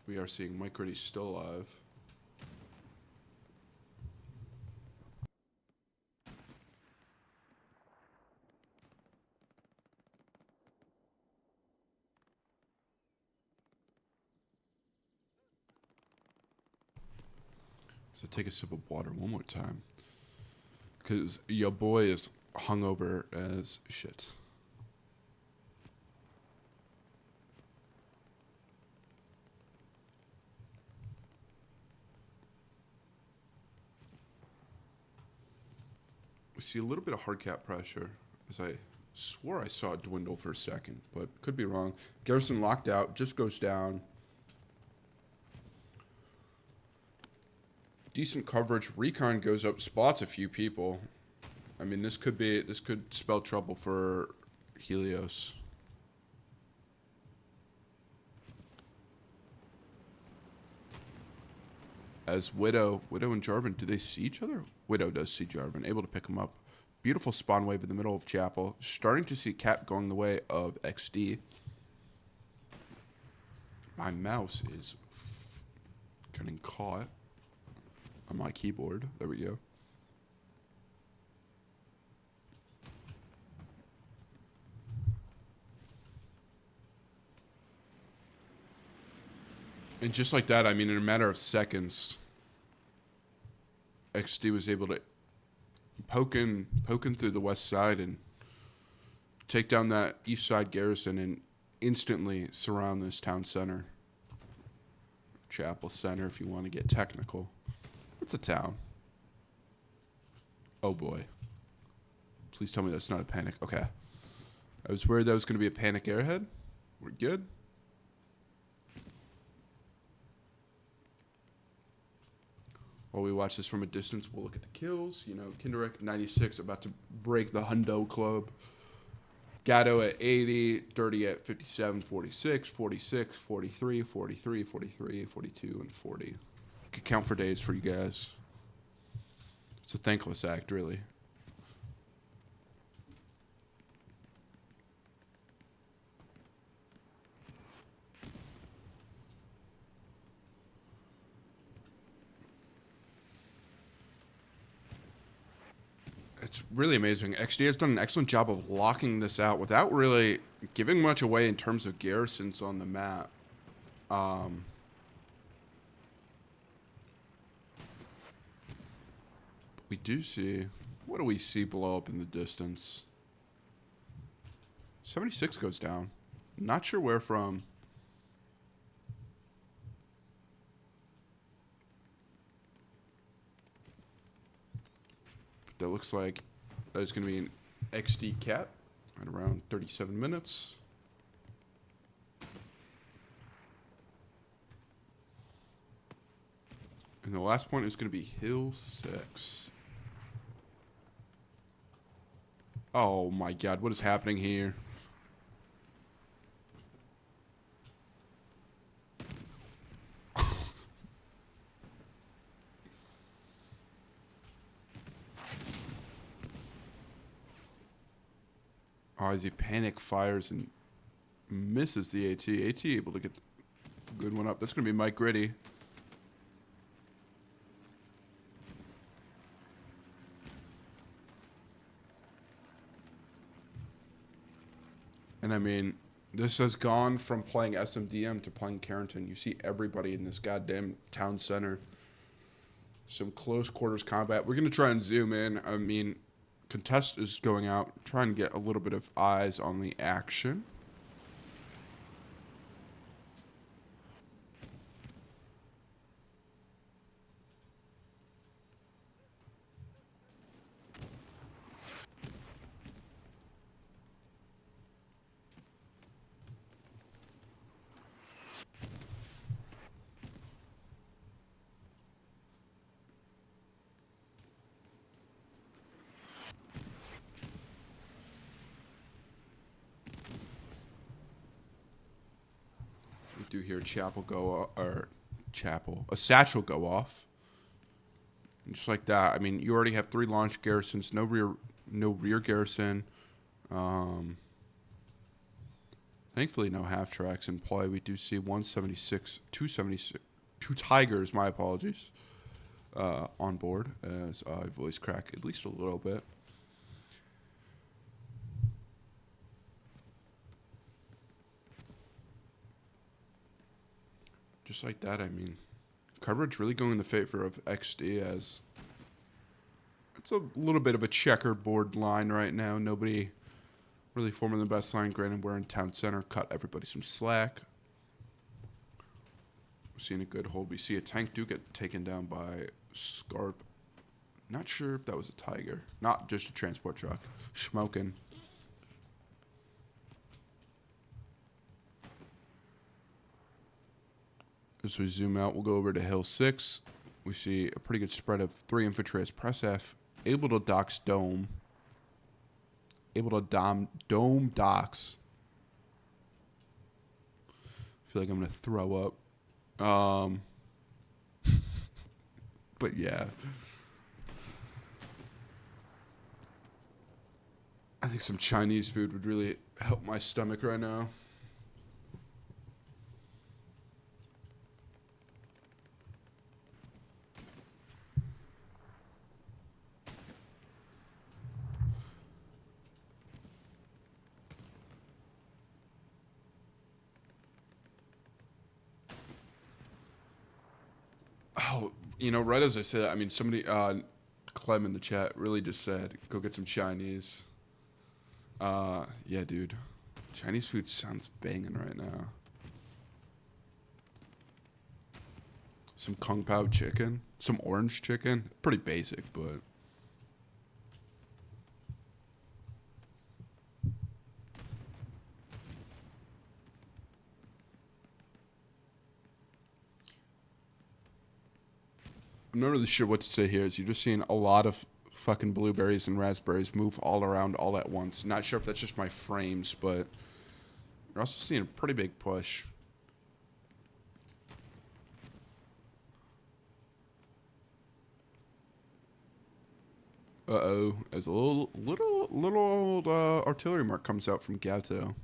we are seeing Mike Ritty still alive. So take a sip of water one more time. Because your boy is hungover as shit. We see a little bit of hard cap pressure, as I swore I saw it dwindle for a second, but could be wrong. Garrison locked out, just goes down. Decent coverage. Recon goes up, spots a few people. I mean, this could spell trouble for Helios. As Widow and Jarvan, do they see each other? Widow does see Jarvan, able to pick him up. Beautiful spawn wave in the middle of Chapel. Starting to see Cap going the way of XD. My mouse is getting caught on my keyboard. There we go. And just like that, I mean, in a matter of seconds, XD was able to poke in through the west side and take down that east side garrison and instantly surround this town center. Chapel Center, if you want to get technical. It's a town. Oh boy. Please tell me that's not a panic. Okay. I was worried that was going to be a panic airhead. We're good. While we watch this from a distance, we'll look at the kills. You know, Kinderek 96 about to break the Hundo Club. Gatto at 80, Dirty at 57, 46, 46, 43, 43, 43, 42, and 40. Could count for days for you guys. It's a thankless act, really. It's really amazing. XD has done an excellent job of locking this out without really giving much away in terms of garrisons on the map. We do see... What do we see blow up in the distance? 76 goes down. Not sure where from. That looks like that is going to be an XD cap at around 37 minutes. And the last point is going to be Hill 6. Oh my god, what is happening here? Oh, as he panic fires and misses the AT. AT able to get a good one up. That's going to be Mike Gritty. And I mean, this has gone from playing SMDM to playing Carrington. You see everybody in this goddamn town center. Some close quarters combat. We're going to try and zoom in. I mean, Contest is going out, trying to get a little bit of eyes on the action. Do hear a satchel go off. And just like that, I mean, you already have 3 launch garrisons, no rear garrison. Thankfully, no half tracks in play. We do see 176, 276, 2 Tigers. My apologies. On board as I voice crack at least a little bit. Just like that, I mean, Coverage really going in the favor of XD as it's a little bit of a checkerboard line right now. Nobody really forming the best line. Granted, we're in town center. Cut everybody some slack. We're seeing a good hold. We see a tank do get taken down by Scarp. Not sure if that was a Tiger. Not just a transport truck. Smoking. As we zoom out, we'll go over to Hill 6. We see a pretty good spread of 3 infantry as press F. Able to dox dome. Able to dome dox. I feel like I'm going to throw up. But yeah. I think some Chinese food would really help my stomach right now. Oh, you know, right as I said, I mean, somebody, Clem in the chat really just said, go get some Chinese. Yeah, dude. Chinese food sounds banging right now. Some Kung Pao chicken. Some orange chicken. Pretty basic, but... I'm not really sure what to say here. Is you're just seeing a lot of fucking blueberries and raspberries move all around all at once. Not sure if that's just my frames, but you're also seeing a pretty big push. Uh-oh. As a little old artillery mark comes out from Gato.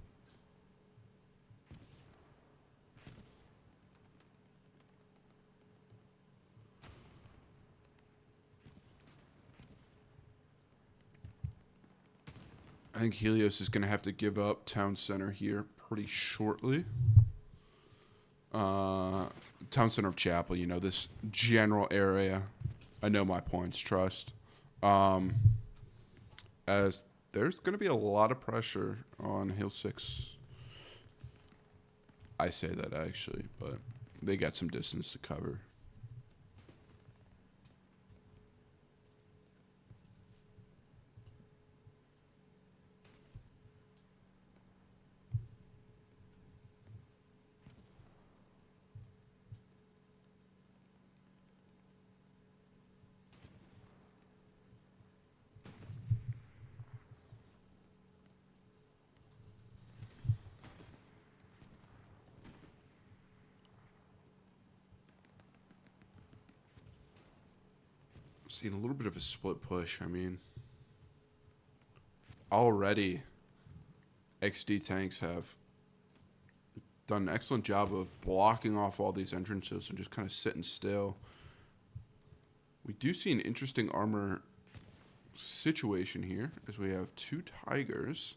I think Helios is going to have to give up town center here pretty shortly. Town center of Chapel, you know, this general area. I know my points, trust. As there's going to be a lot of pressure on Hill 6. I say that actually, but they got some distance to cover. Seeing a little bit of a split push. I mean, already XD tanks have done an excellent job of blocking off all these entrances and just kind of sitting still. We do see an interesting armor situation here as we have 2 Tigers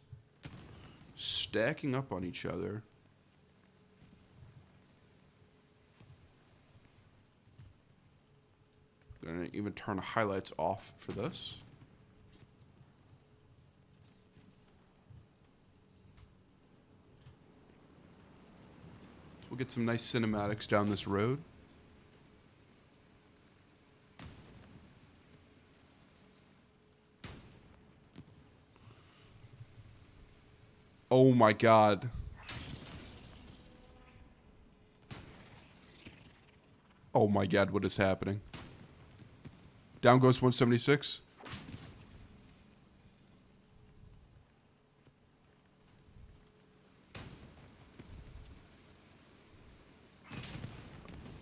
stacking up on each other. Gonna even turn highlights off for this. We'll get some nice cinematics down this road. Oh my God. Oh my God, what is happening? Down goes 176.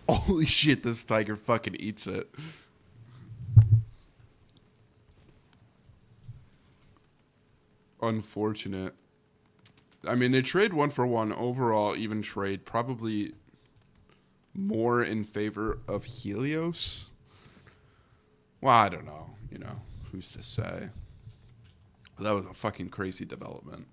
Holy shit, this Tiger fucking eats it. Unfortunate. I mean, they trade 1-for-1 overall, even trade probably more in favor of Helios. Well, I don't know. You know, who's to say? That was a fucking crazy development.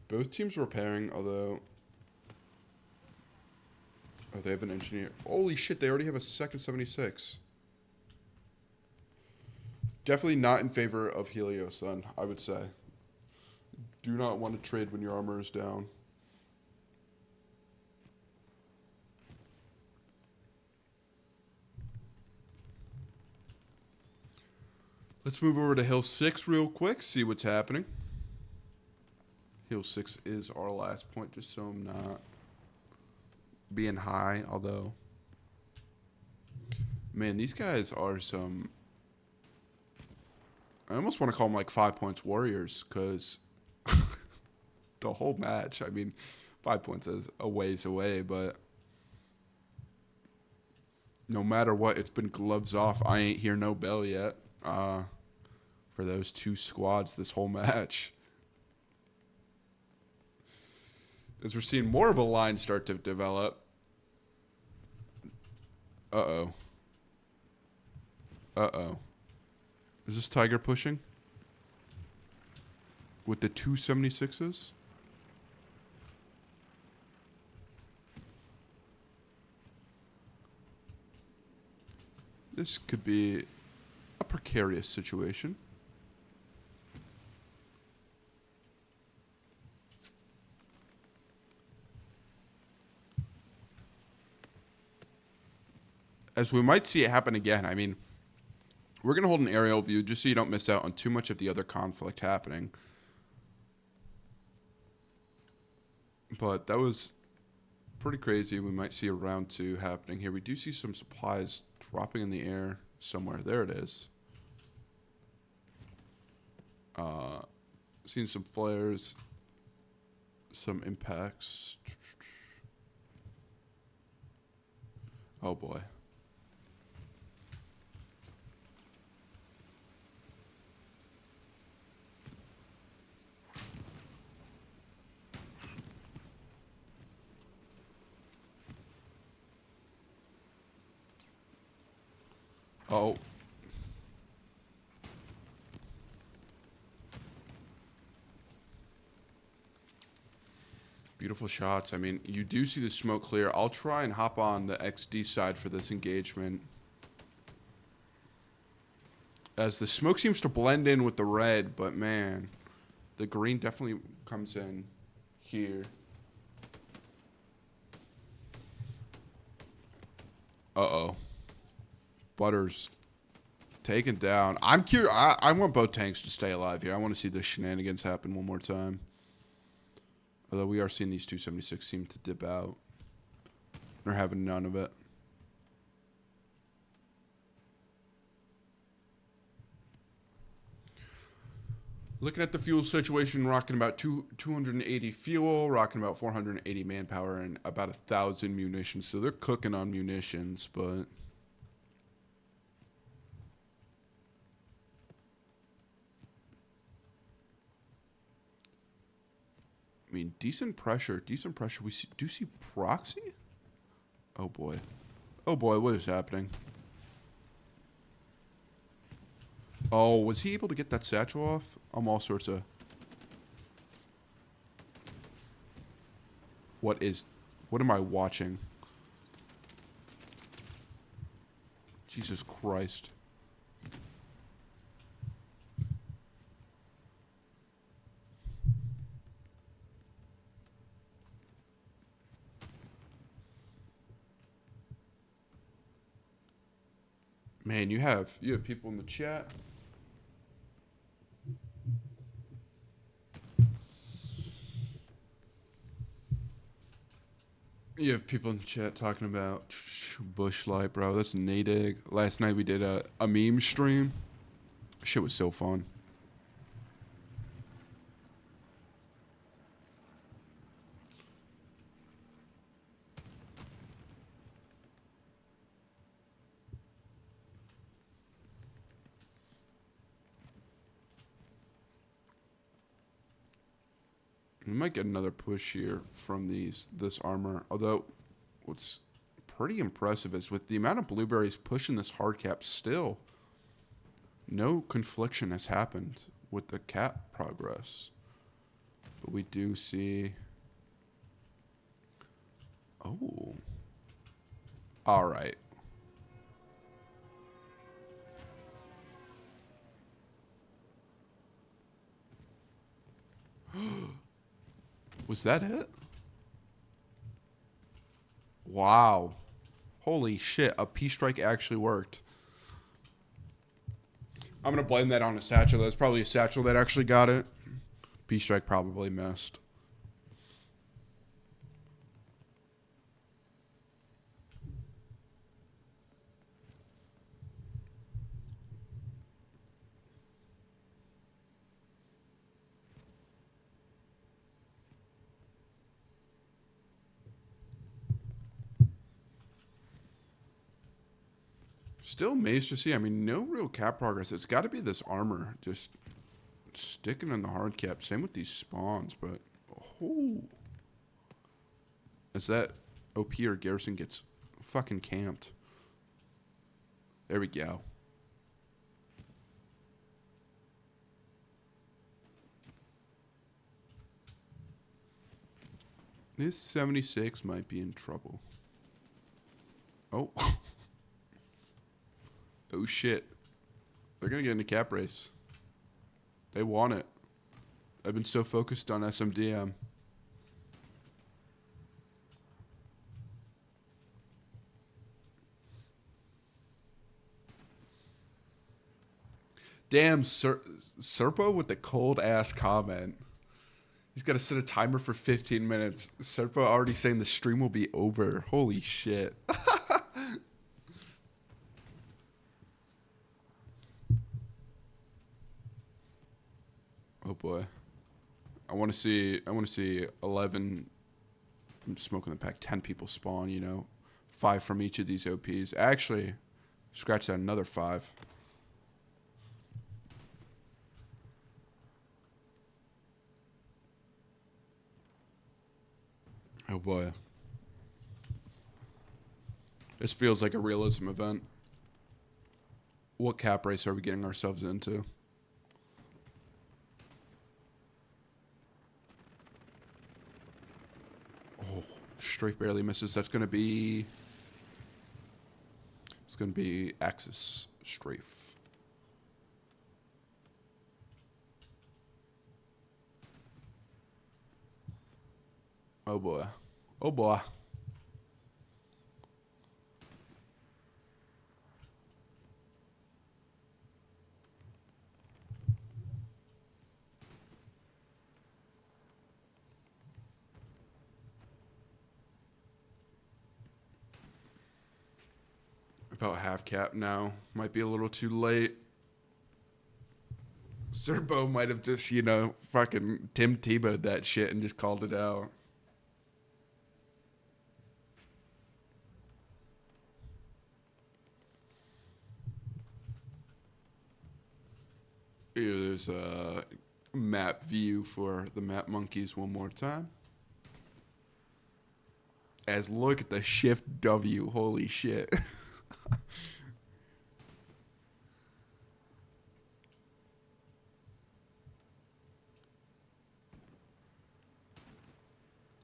Both teams repairing, although... Oh, they have an engineer. Holy shit, they already have a second 76. Definitely not in favor of Helios, then, I would say. Do not want to trade when your armor is down. Let's move over to Hill 6 real quick, see what's happening. Hill 6 is our last point, just so I'm not being high, although... Man, these guys are some... I almost want to call them like 5 points warriors, because the whole match, I mean, 5 points is a ways away, but no matter what, it's been gloves off. I ain't hear no bell yet for those two squads this whole match. As we're seeing more of a line start to develop. Uh-oh. Uh-oh. Is this Tiger pushing? With the 276s? This could be a precarious situation. As we might see it happen again. I mean, we're going to hold an aerial view just so you don't miss out on too much of the other conflict happening. But that was pretty crazy. We might see a round 2 happening here. We do see some supplies dropping in the air somewhere. There it is. Seeing some flares, some impacts. Oh boy. Oh. Beautiful shots. I mean, you do see the smoke clear. I'll try and hop on the XD side for this engagement. As the smoke seems to blend in with the red, but man, the green definitely comes in here. Uh-oh. Butters taken down. I'm curious. I want both tanks to stay alive here. I want to see the shenanigans happen one more time. Although we are seeing these 276 seem to dip out. They're having none of it. Looking at the fuel situation, rocking about 280 fuel, rocking about 480 manpower, and about 1,000 munitions. So they're cooking on munitions, but... I mean, decent pressure, decent pressure. We do see proxy? Oh, boy. Oh, boy, what is happening? Oh, was he able to get that satchel off? I'm all sorts of... What am I watching? Jesus Christ. Man, you have people in the chat. You have people in the chat talking about Bushlight, bro. That's Nadig. Last night we did a meme stream. Shit was so fun. We might get another push here from this armor. Although, what's pretty impressive is with the amount of blueberries pushing this hard cap still, no confliction has happened with the cap progress. But we do see... Oh. All right. Was that it? Wow. Holy shit. A P-Strike actually worked. I'm going to blame that on a satchel. That's probably a satchel that actually got it. P-Strike probably missed. Still amazed to see. I mean, no real cap progress. It's got to be this armor. Just sticking in the hard cap. Same with these spawns, but... Oh. As that OP or Garrison gets fucking camped. There we go. This 76 might be in trouble. Oh. Oh shit. They're gonna get in a cap race. They want it. I've been so focused on SMDM. Damn, Serpo with the cold ass comment. He's got to set a timer for 15 minutes. Serpo already saying the stream will be over. Holy shit. Oh boy. I want to see 11. I'm smoking the pack. 10 people spawn, you know. 5 from each of these OPs. Actually, scratch that, another 5. Oh boy. This feels like a realism event. What cap race are we getting ourselves into? Oh, Strafe barely misses. That's going to be... It's going to be Axis Strafe. Oh boy. Oh boy. About half cap now. Might be a little too late. Serbo might have just, you know, fucking Tim Tebow'd that shit and just called it out. Here's a map view for the map monkeys one more time. As look at the shift W. Holy shit.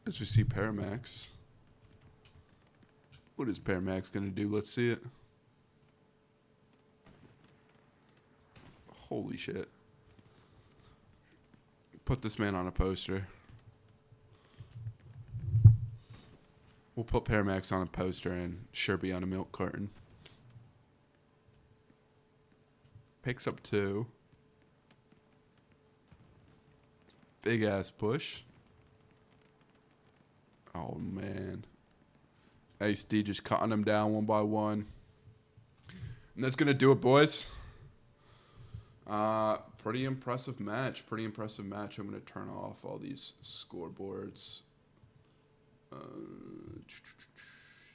As we see Paramax. What is Paramax going to do? Let's see it. Holy shit. Put this man on a poster. We'll put Paramax on a poster and Sherby on a milk carton. Picks up 2. Big ass push. Oh man. Ace D just cutting them down one by one. And that's going to do it, boys. Pretty impressive match. Pretty impressive match. I'm going to turn off all these scoreboards.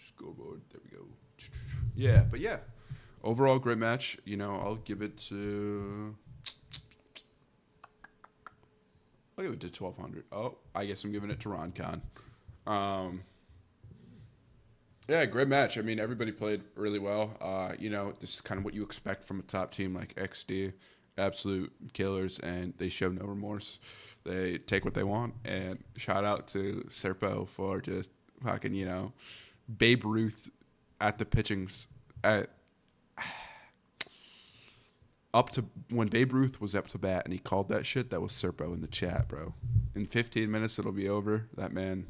Scoreboard. There we go. Yeah, but yeah. Overall, great match. You know, I'll give it to 1200. Oh, I guess I'm giving it to Roncon. Yeah, great match. I mean, everybody played really well. You know, this is kind of what you expect from a top team like XD. Absolute killers, and they show no remorse.
They take what they want. And shout out to Serpo for just fucking, Babe Ruth at the pitchings at up to when Babe Ruth was up to bat and he called that shit. That was Serpo in the chat, bro. In 15 minutes it'll be over. That man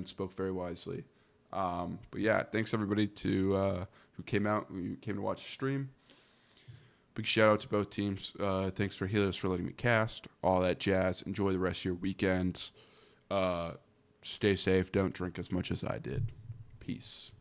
spoke very wisely. But yeah, thanks everybody who came to watch the stream. Big shout out to both teams. Thanks for Helios for letting me cast. All that jazz. Enjoy the rest of your weekend. Stay safe. Don't drink as much as I did. Peace.